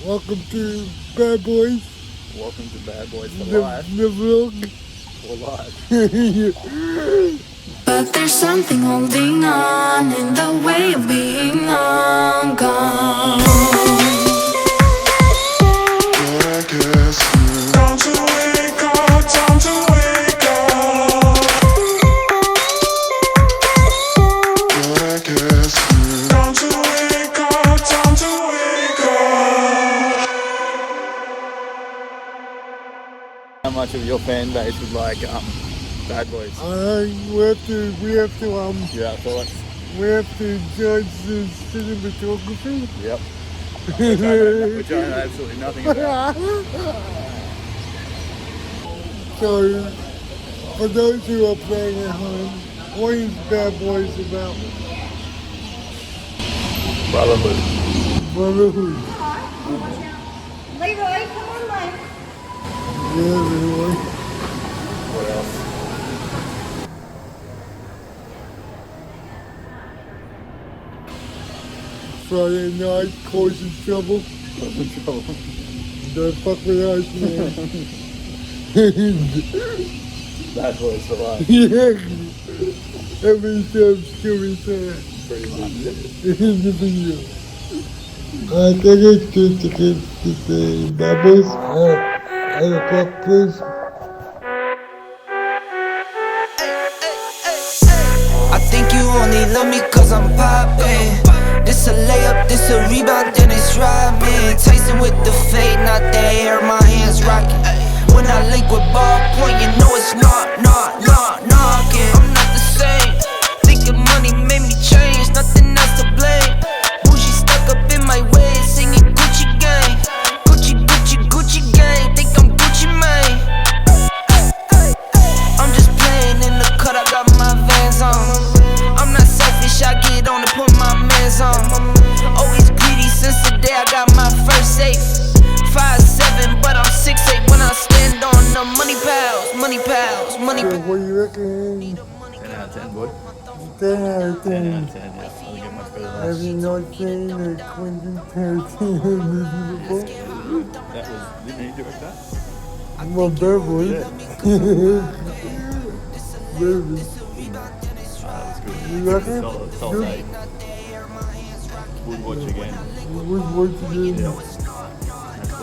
Welcome to Bad Boys. Welcome to Bad Boys for The Life. vlog. For life. But there's something holding on in the way of being long gone. Time to wake up, time to wake up. Time to wake up, time to wake up. How much of your fan base would like Bad Boys? We have to Yeah, thoughts? we have to judge the cinematography. Yep. Which I know absolutely nothing about. So, for those who are playing at home, what is Bad Boys about? Brotherhood. Brotherhood. Leroy, come on, Leroy. Yeah, Leroy. What else? Friday night, causing trouble. Don't fuck with us, man. Bad Boys for Life. Yeah. Every time Scooby said Pretty much. in the video. I think it's good to say Bad Boys at 8 o'clock, please. I think you only love me cause I'm poppin'. This a layup, this a rebound, then it's robbing. Tyson with the fade, not the hair, my hands rockin'. When I link with ballpoint, you know it's knockin'. I'm not the same. Thinking money made me change, nothing else to blame. Bougie stuck up in my ways, singing Gucci gang. Gucci gang, think I'm Gucci Mane. I'm just playing in the cut, I got my Vans on. I'm not selfish, I get on and put my mans on. Always greedy since the day I got my first safe. 5'7", but I'm 6'8" when I stand on the money pals. So what do you reckon? 10 out of 10, boy. 10 out of 10. 10 out of 10, yeah. Doesn't get much better than Have that. you not seen the Quentin Tarantino movie before? That was, didn't he direct that? Well, Bad Boys. Yeah. Baby. That was good. You reckon? Solid Good. 8. Would watch again. You would watch it again. Yeah.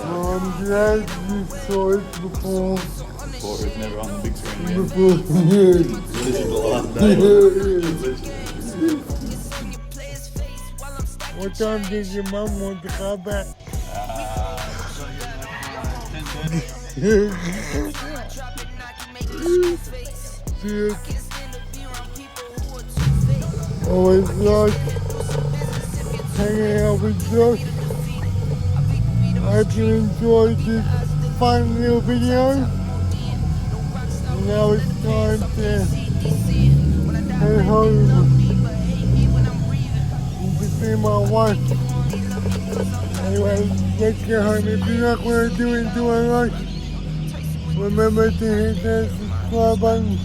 I'm glad you saw it before. Before it was never on the big screen again. Before, yeah. This is the last day. What time did your mum want to come back? Shit. Always like hanging out with Josh. I hope you enjoyed this fun little video. Now it's time to head home and to see my wife. Anyway, let's get home. If you like what I do and do I like, remember to hit that subscribe button.